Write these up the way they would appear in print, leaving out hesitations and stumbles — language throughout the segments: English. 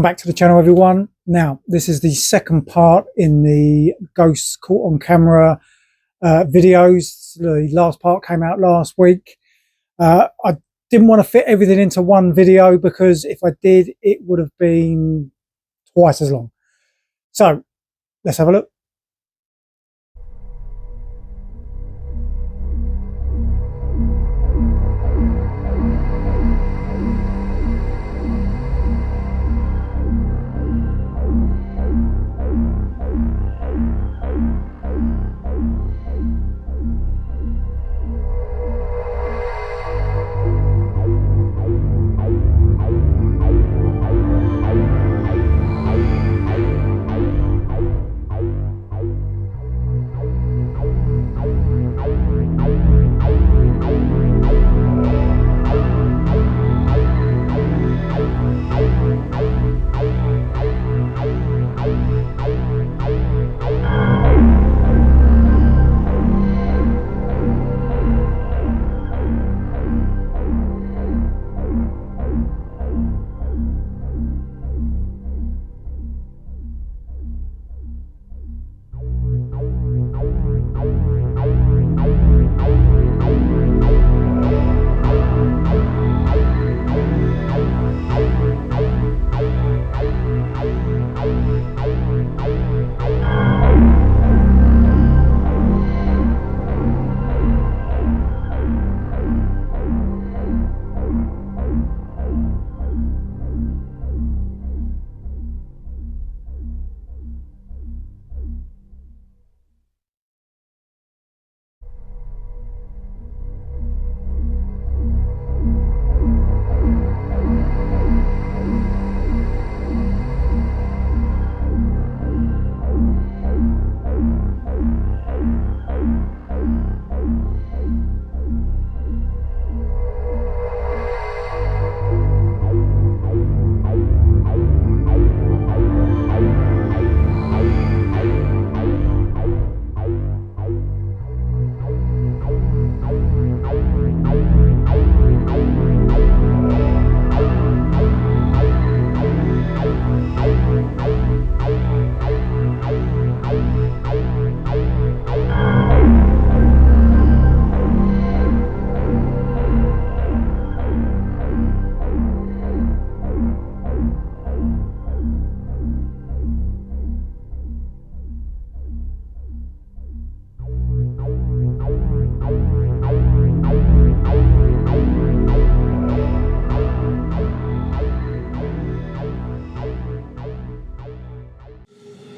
Welcome back to the channel, everyone. Now, this is the second part in the ghosts caught on camera videos. The last part came out last week. I didn't want to fit everything into one video because if I did, it would have been twice as long. So, let's have a look.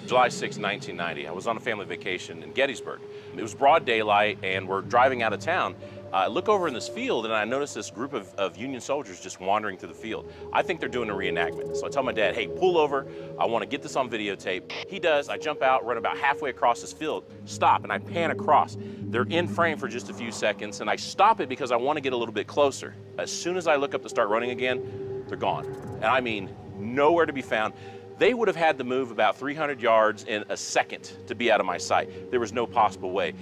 July 6, 1990. I was on a family vacation in Gettysburg. It was broad daylight and we're driving out of town. I look over in this field and I notice this group of Union soldiers just wandering through the field. I think they're doing a reenactment. So I tell my dad, hey, pull over. I want to get this on videotape. He does. I jump out, run about halfway across this field, stop, and I pan across. They're in frame for just a few seconds and I stop it because I want to get a little bit closer. As soon as I look up to start running again, they're gone. And I mean, nowhere to be found. They would have had to move about 300 yards in a second to be out of my sight. There was no possible way.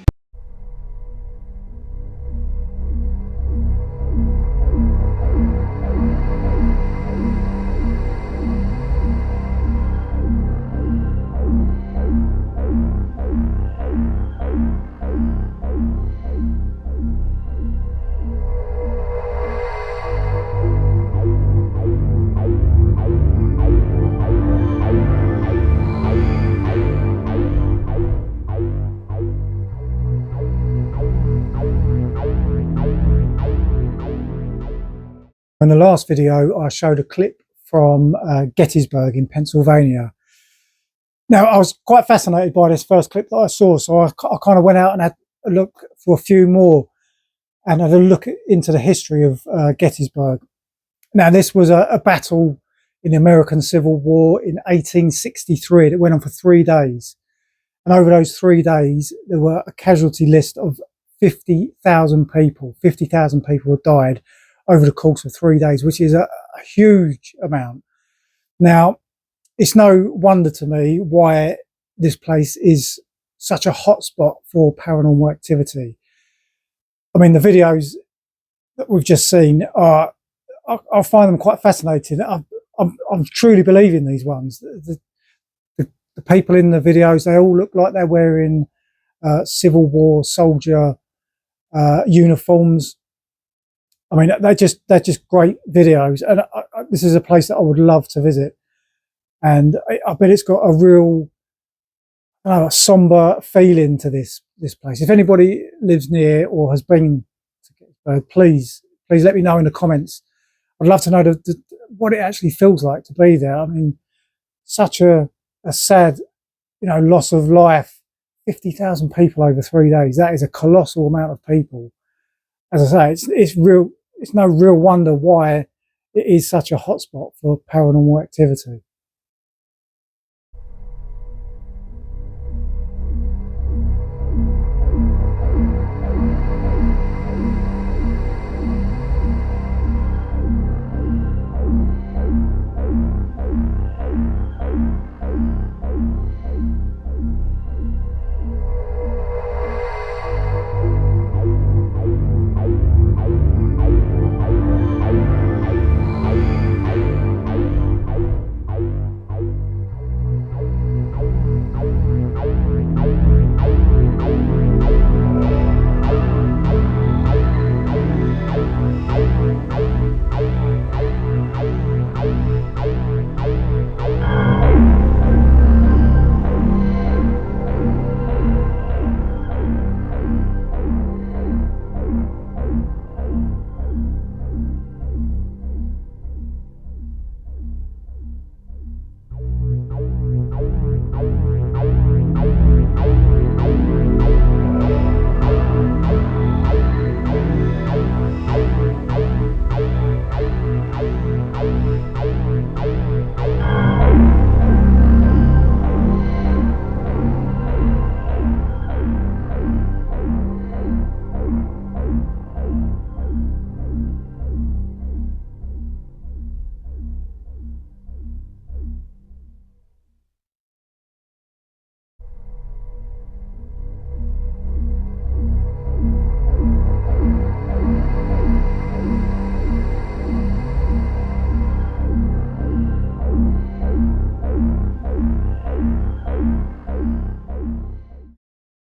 In the last video, I showed a clip from Gettysburg in Pennsylvania. Now, I was quite fascinated by this first clip that I saw, so I kind of went out and had a look for a few more and had a look into the history of Gettysburg. Now, this was a battle in the American Civil War in 1863 that went on for 3 days. And over those 3 days, there were a casualty list of 50,000 people. 50,000 people had died over the course of 3 days, which is a huge amount. Now, it's no wonder to me why this place is such a hotspot for paranormal activity. I mean, the videos that we've just seen are, I find them quite fascinating. I've I'm truly believing these ones. The people in the videos, they all look like they're wearing Civil War soldier uniforms. I mean, they're just great videos, and this is a place that I would love to visit. And I bet it's got a real, a somber feeling to this place. If anybody lives near or has been to Gettysburg, please let me know in the comments. I'd love to know what it actually feels like to be there. I mean, such a sad, loss of life. 50,000 people over 3 days. That is a colossal amount of people. As I say, it's real. It's no real wonder why it is such a hotspot for paranormal activity.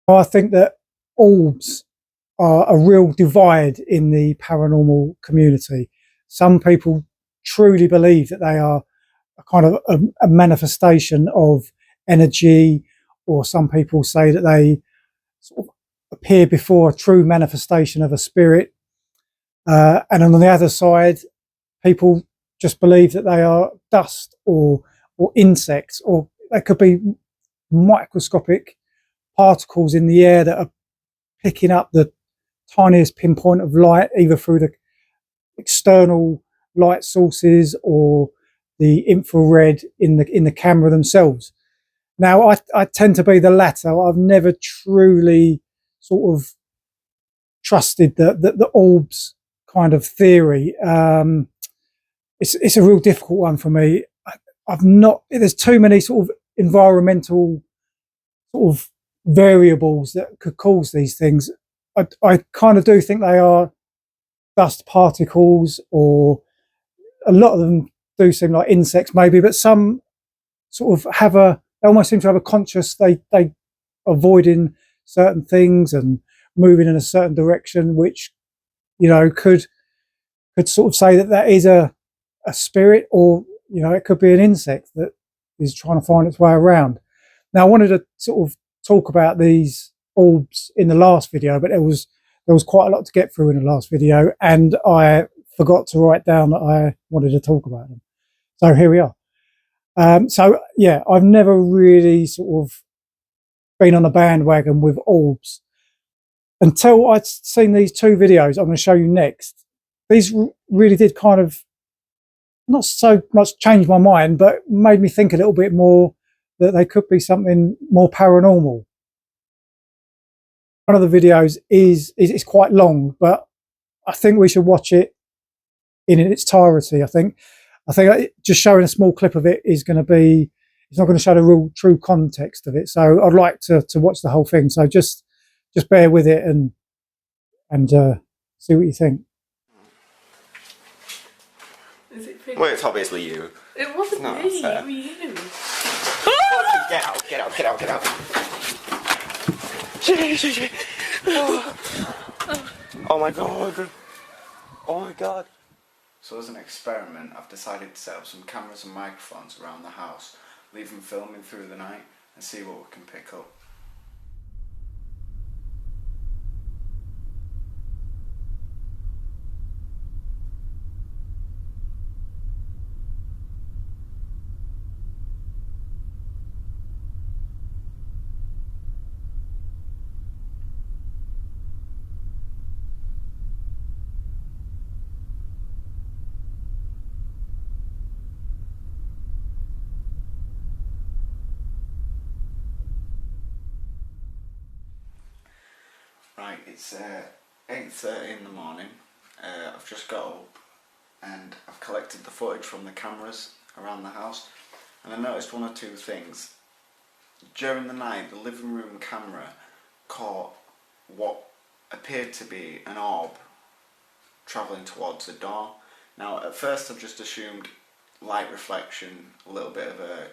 I think that orbs are a real divide in the paranormal community. Some people truly believe that they are a kind of a manifestation of energy, or some people say that they sort of appear before a true manifestation of a spirit. And on the other side, people just believe that they are dust or insects, or they could be microscopic particles in the air that are picking up the tiniest pinpoint of light, either through the external light sources or the infrared in the camera themselves. Now, I tend to be the latter. I've never truly sort of trusted the orbs kind of theory. It's a real difficult one for me. I've not. There's too many sort of environmental sort of variables that could cause these things. I kind of do think they are dust particles, or a lot of them do seem like insects maybe, but some sort of they almost seem to have a conscious, they avoiding certain things and moving in a certain direction, which, could sort of say that that is a spirit, or, it could be an insect that is trying to find its way around. Now, I wanted to sort of talk about these orbs in the last video, but there was quite a lot to get through in the last video, and I forgot to write down that I wanted to talk about them. So here we are. So yeah, I've never really sort of been on a bandwagon with orbs until I'd seen these two videos I'm going to show you next. These really did kind of not so much change my mind, but made me think a little bit more that they could be something more paranormal. One of the videos is quite long, but I think we should watch it in its entirety. I think just showing a small clip of it is going to be, it's not going to show the real true context of it. So I'd like to watch the whole thing. So just bear with it and see what you think. Is it Well, it's obviously you. It wasn't No, me, fair. it was you. Get out, get out, get out, get out. Shit. Oh my god. Oh my god. So as an experiment, I've decided to set up some cameras and microphones around the house, leave them filming through the night, and see what we can pick up. Right, it's 8:30 in the morning. I've just got up and I've collected the footage from the cameras around the house, and I noticed one or two things. During the night, the living room camera caught what appeared to be an orb travelling towards the door. Now, at first I've just assumed light reflection, a little bit of a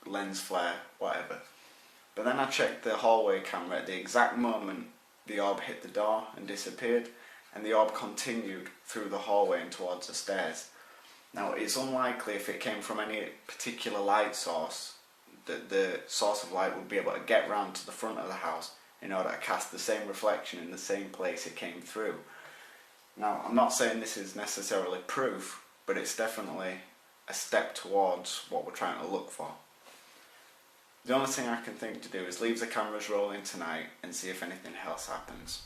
lens flare, whatever. But then I checked the hallway camera at the exact moment the orb hit the door and disappeared, and the orb continued through the hallway and towards the stairs. Now, it's unlikely if it came from any particular light source that the source of light would be able to get round to the front of the house in order to cast the same reflection in the same place it came through. Now, I'm not saying this is necessarily proof, but it's definitely a step towards what we're trying to look for. The only thing I can think to do is leave the cameras rolling tonight and see if anything else happens.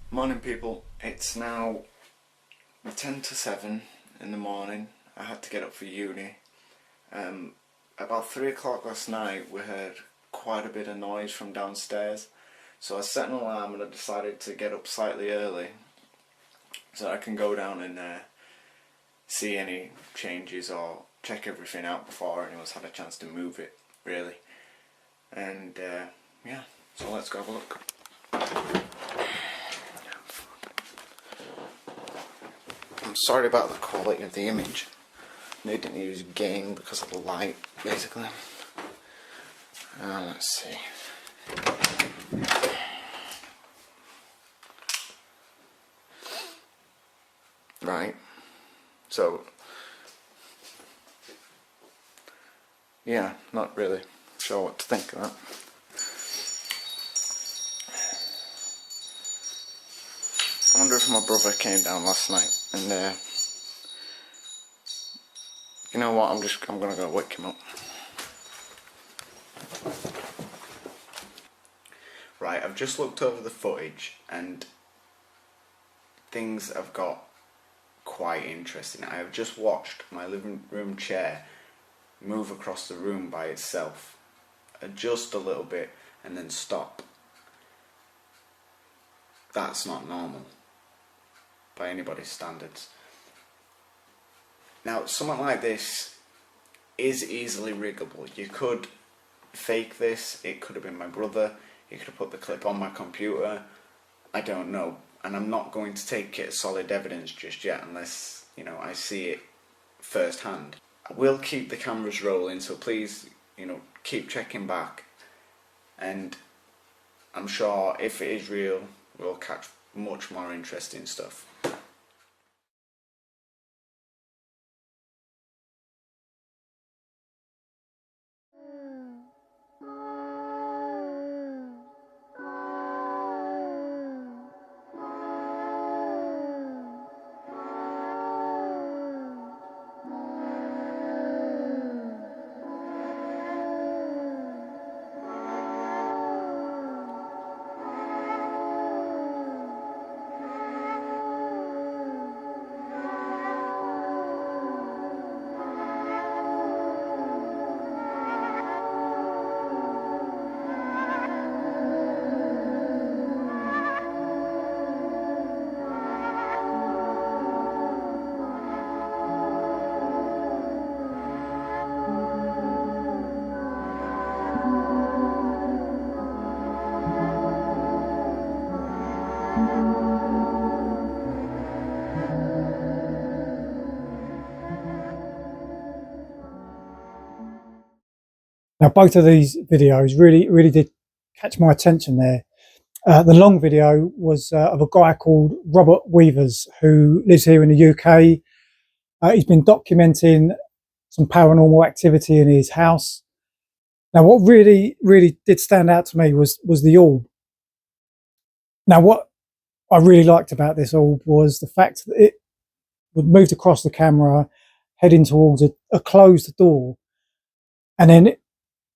Morning people, it's now 10 to 7 in the morning. I had to get up for uni. About 3 o'clock last night we heard quite a bit of noise from downstairs, so I set an alarm and I decided to get up slightly early so I can go down and see any changes or check everything out before anyone's had a chance to move it, really. And yeah, so let's go have a look. I'm sorry about the quality of the image. They didn't use gain because of the light, basically. Let's see. Right. So, yeah, not really sure what to think of that. I wonder if my brother came down last night and you know what, I'm gonna go wake him up. Right, I've just looked over the footage and things have got quite interesting. I have just watched my living room chair move across the room by itself, adjust a little bit and then stop. That's not normal by anybody's standards. Now, something like this is easily riggable. You could fake this, it could have been my brother, he could have put the clip on my computer, I don't know. And I'm not going to take it as solid evidence just yet unless, you know, I see it firsthand. I will keep the cameras rolling, so please, you know, keep checking back. And I'm sure if it is real, we'll catch much more interesting stuff. Now, both of these videos really did catch my attention there. The long video was of a guy called Robert Weavers, who lives here in the UK. He's been documenting some paranormal activity in his house. Now, what really did stand out to me was the orb. Now, what I really liked about this orb was the fact that it moved across the camera, heading towards a closed door, and then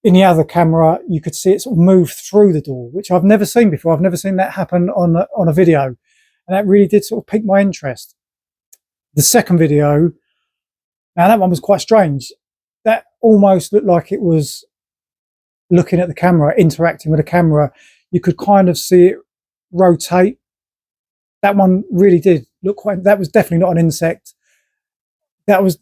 in the other camera, you could see it sort of move through the door, which I've never seen before. I've never seen that happen on a video, and that really did sort of pique my interest. The second video, now that one was quite strange. That almost looked like it was looking at the camera, interacting with the camera. You could kind of see it rotate. That one really did look quite, that was definitely not an insect. That was,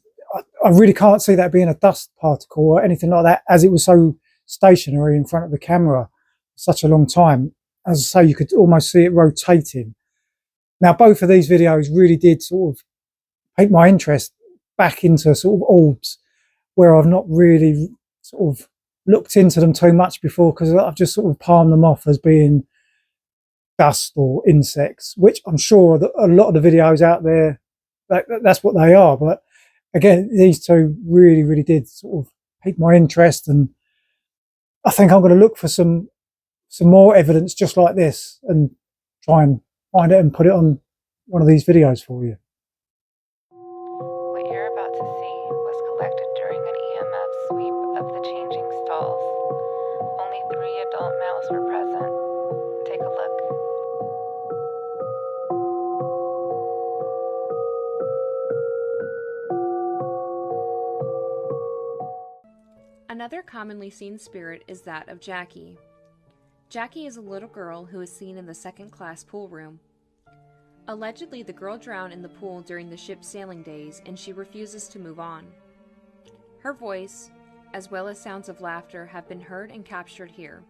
I really can't see that being a dust particle or anything like that, as it was so stationary in front of the camera for such a long time. As I say, you could almost see it rotating. Now, both of these videos really did sort of pique my interest back into sort of orbs, where I've not really sort of looked into them too much before, because I've just sort of palmed them off as being dust or insects, which I'm sure that a lot of the videos out there, that's what they are. But again, these two really did sort of pique my interest, and I think I'm going to look for some more evidence just like this and try and find it and put it on one of these videos for you. What you're about to see was collected during an EMF sweep of the changing stalls. Only 3 adult males were present. Take a look. Another commonly seen spirit is that of Jackie. Jackie is a little girl who is seen in the second-class pool room. Allegedly, the girl drowned in the pool during the ship's sailing days, and she refuses to move on. Her voice, as well as sounds of laughter, have been heard and captured here.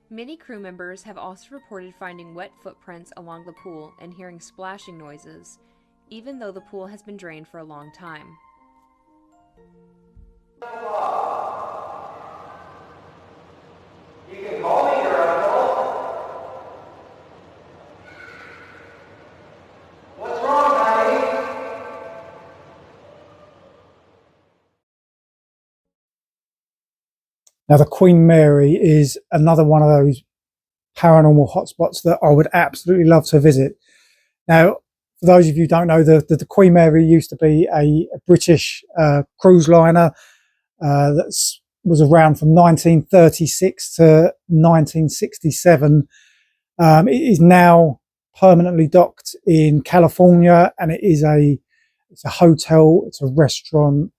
Many crew members have also reported finding wet footprints along the pool and hearing splashing noises, even though the pool has been drained for a long time. You can call me your uncle. What's wrong, honey? Now, the Queen Mary is another one of those paranormal hotspots that I would absolutely love to visit. Now, for those of you who don't know, the Queen Mary used to be a British cruise liner that was around from 1936 to 1967. It is now permanently docked in California, and it's a hotel, it's a restaurant,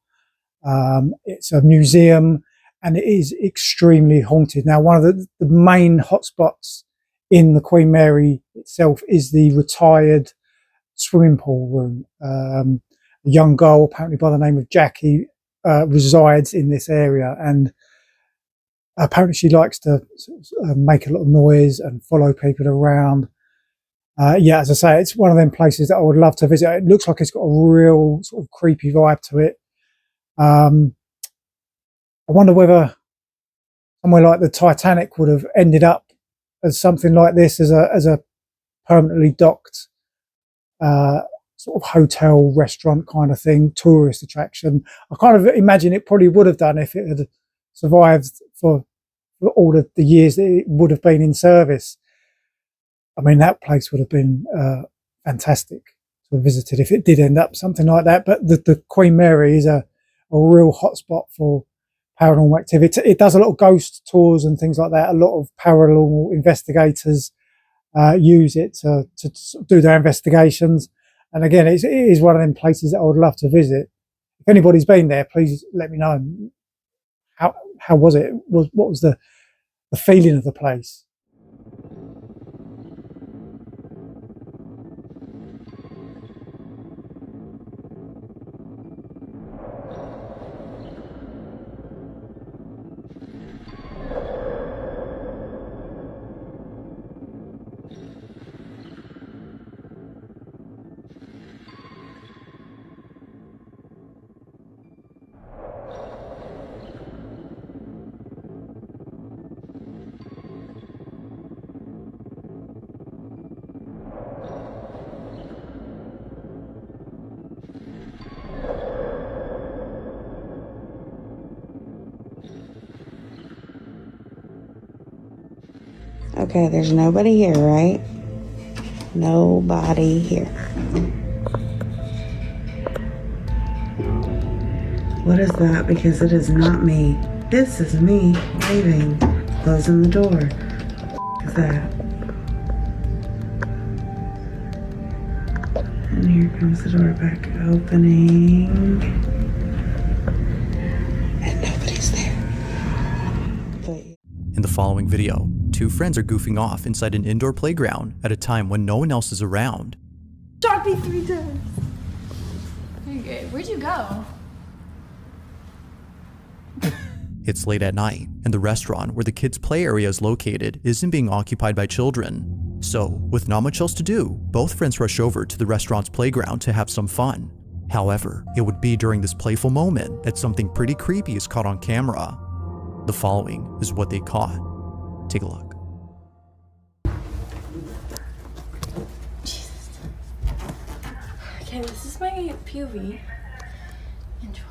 it's a museum, and it is extremely haunted. Now, one of the main hotspots in the Queen Mary itself is the retired swimming pool room. A young girl, apparently by the name of Jackie, resides in this area, and apparently she likes to make a lot of noise and follow people around. Yeah, as I say, it's one of them places that I would love to visit. It looks like it's got a real sort of creepy vibe to it. I wonder whether somewhere like the Titanic would have ended up as something like this, as a permanently docked sort of hotel, restaurant kind of thing, tourist attraction. I kind of imagine it probably would have done if it had survived for all of the years that it would have been in service. I mean, that place would have been fantastic to have visited if it did end up something like that. But the Queen Mary is a real hotspot for paranormal activity. It does a lot of ghost tours and things like that. A lot of paranormal investigators use it to do their investigations. And again, it is one of them places that I would love to visit. If anybody's been there, please let me know. How was it? What was the feeling of the place? Okay, there's nobody here, right? Nobody here. What is that? Because it is not me. This is me waving, closing the door. What is that? And here comes the door back opening. And nobody's there. But In the following video, two friends are goofing off inside an indoor playground at a time when no one else is around. Shot me 3 times. Okay, where'd you go? It's late at night, and the restaurant where the kids' play area is located isn't being occupied by children. So, with not much else to do, both friends rush over to the restaurant's playground to have some fun. However, it would be during this playful moment that something pretty creepy is caught on camera. The following is what they caught. Take a look. Jesus. Okay, this is my POV. Enjoy.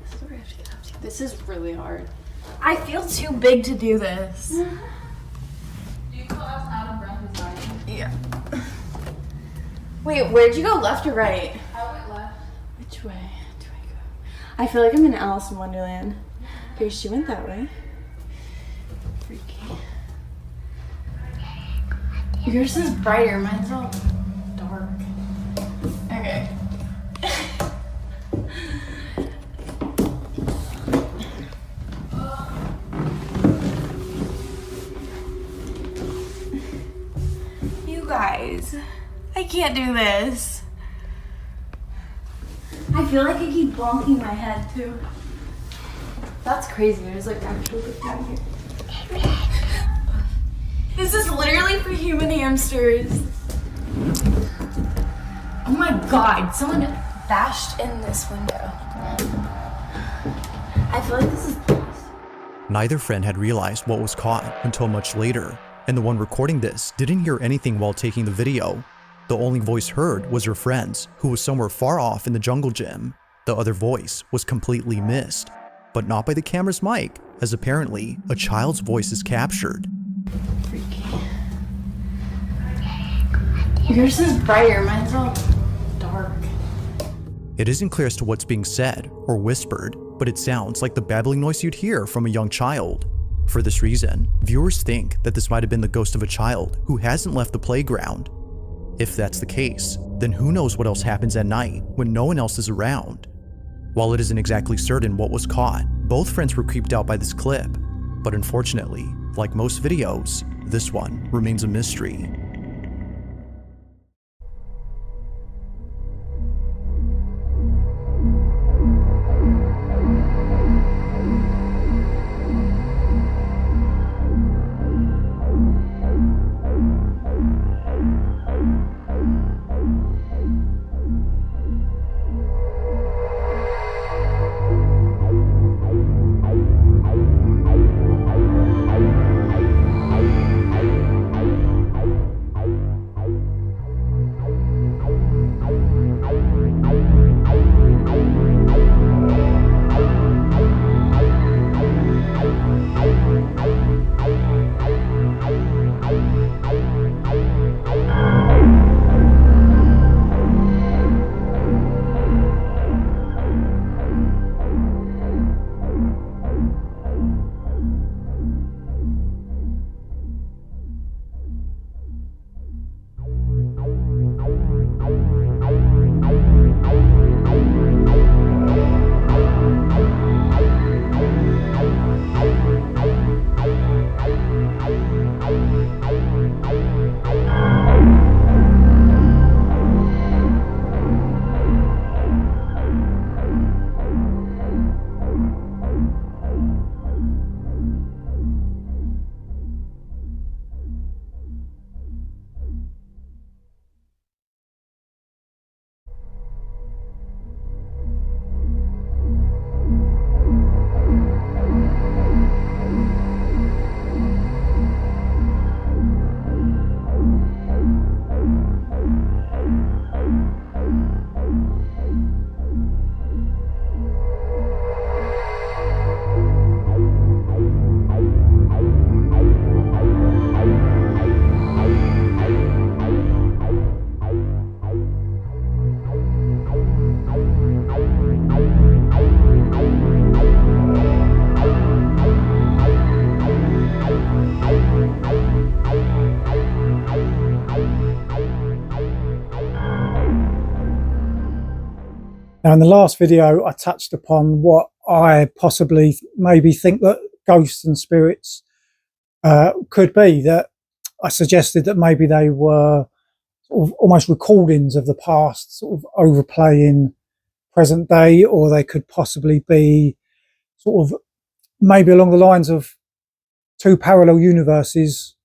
This is where I have to get up to. This is really hard. I feel too big to do this. Do you feel as out of breath as I am? Yeah. Wait, where'd you go? Left or right? I went left. Which way do I go? I feel like I'm in Alice in Wonderland. Okay, she went that way. Freaky. Yours is brighter, mine's all dark. Okay. You guys, I can't do this. I feel like I keep bonking my head too. That's crazy. There's like actual good down here. This is literally for human hamsters. Oh my god, someone bashed in this window. I feel like this is. Neither friend had realized what was caught until much later, and the one recording this didn't hear anything while taking the video. The only voice heard was her friend's, who was somewhere far off in the jungle gym. The other voice was completely missed, but not by the camera's mic, as apparently a child's voice is captured. Freaky. Yours is brighter, mine's all dark. It isn't clear as to what's being said or whispered, but it sounds like the babbling noise you'd hear from a young child. For this reason, viewers think that this might have been the ghost of a child who hasn't left the playground. If that's the case, then who knows what else happens at night when no one else is around. While it isn't exactly certain what was caught, both friends were creeped out by this clip. But unfortunately, like most videos, this one remains a mystery. Now, in the last video, I touched upon what I possibly maybe think that ghosts and spirits could be. That I suggested that maybe they were sort of almost recordings of the past, sort of overplaying present day, or they could possibly be sort of maybe along the lines of two parallel universes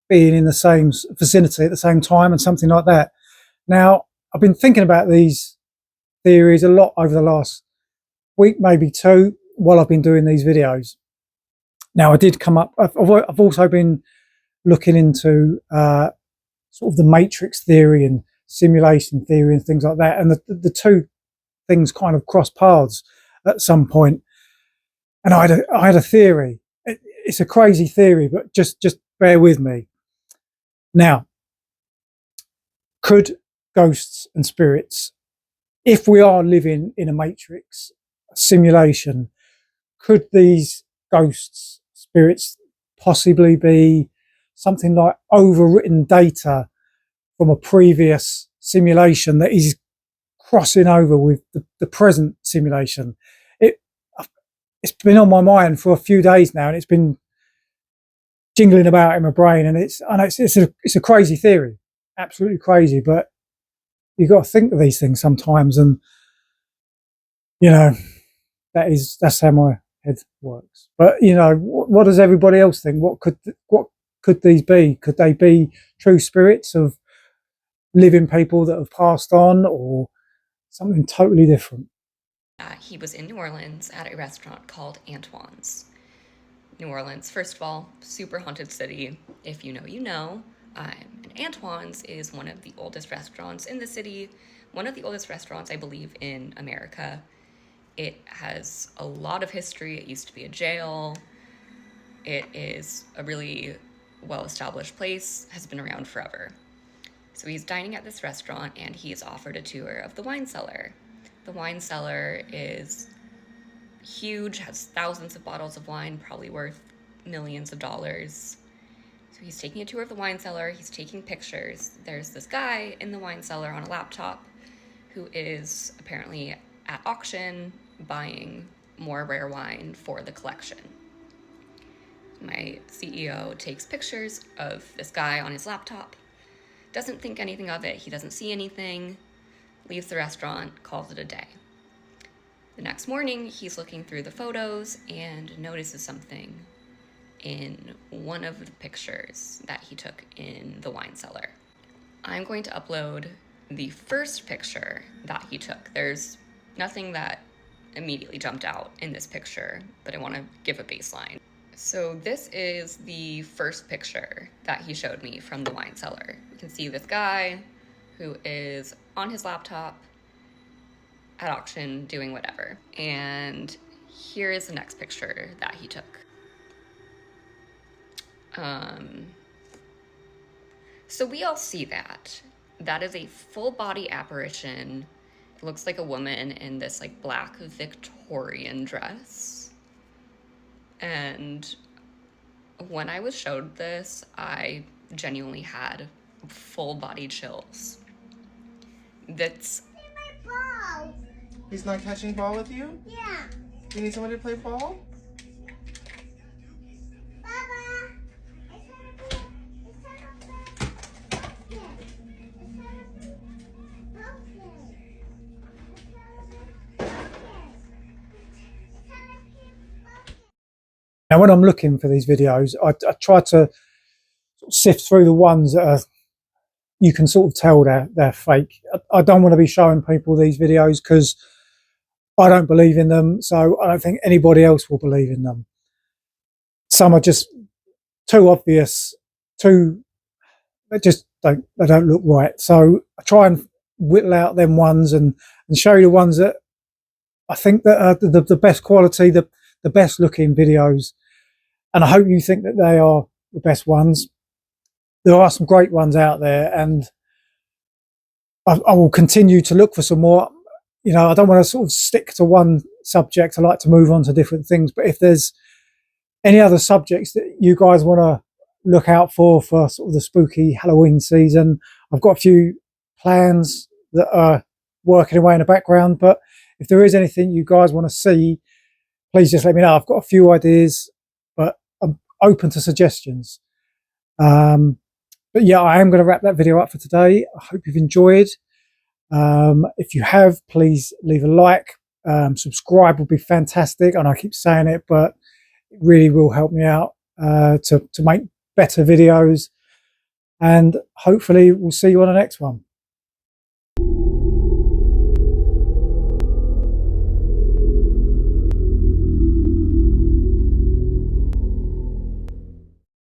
being in the same vicinity at the same time and something like that. Now, I've been thinking about these theories a lot over the last week, maybe two, while I've been doing these videos. Now, I did come up, I've also been looking into sort of the matrix theory and simulation theory and things like that. And the two things kind of cross paths at some point. And I had a theory. It's a crazy theory, but just bear with me. Now, could ghosts and spirits, if we are living in a matrix simulation, could these ghosts, spirits possibly be something like overwritten data from a previous simulation that is crossing over with the present simulation? It's been on my mind for a few days now, and it's been jingling about in my brain, and I know it's a crazy theory, absolutely crazy, but you've got to think of these things sometimes, and you know, that's how my head works. But you know, what does everybody else think? What could these be? Could they be true spirits of living people that have passed on, or something totally different? He was in New Orleans at a restaurant called Antoine's. New Orleans, first of all, super haunted city. If you know, you know. And Antoine's is one of the oldest restaurants in the city, one of the oldest restaurants, I believe, in America. It has a lot of history. It used to be a jail. It is a really well-established place, has been around forever. So he's dining at this restaurant, and he is offered a tour of the wine cellar. The wine cellar is huge, has thousands of bottles of wine, probably worth millions of dollars. So he's taking a tour of the wine cellar, he's taking pictures. There's this guy in the wine cellar on a laptop who is apparently at auction buying more rare wine for the collection. My CEO takes pictures of this guy on his laptop, doesn't think anything of it, he doesn't see anything, leaves the restaurant, calls it a day. The next morning, he's looking through the photos and notices something in one of the pictures that he took in the wine cellar. I'm going to upload the first picture that he took. There's nothing that immediately jumped out in this picture, but I want to give a baseline. So this is the first picture that he showed me from the wine cellar. You can see this guy who is on his laptop at auction doing whatever. And here is the next picture that he took. So we all see that. That is a full body apparition. It looks like a woman in this like black Victorian dress. And when I was showed this, I genuinely had full body chills. That's... He's not catching ball with you? Yeah. You need somebody to play ball? Now, when I'm looking for these videos, I try to sift through the ones that are, you can sort of tell they're fake. I don't want to be showing people these videos because I don't believe in them, so I don't think anybody else will believe in them. Some are just too obvious, they don't look right. So I try and whittle out them ones and show you the ones that I think that are the best quality, the best looking videos. And I hope you think that they are the best ones. There are some great ones out there, and I will continue to look for some more. You know, I don't want to sort of stick to one subject. I like to move on to different things. But if there's any other subjects that you guys want to look out for sort of the spooky Halloween season, I've got a few plans that are working away in the background. But if there is anything you guys want to see, please just let me know. I've got a few ideas, but I'm open to suggestions. But yeah, I am going to wrap that video up for today. I hope you've enjoyed. If you have, please leave a like. Subscribe would be fantastic. And I keep saying it, but it really will help me out to make better videos. And hopefully we'll see you on the next one.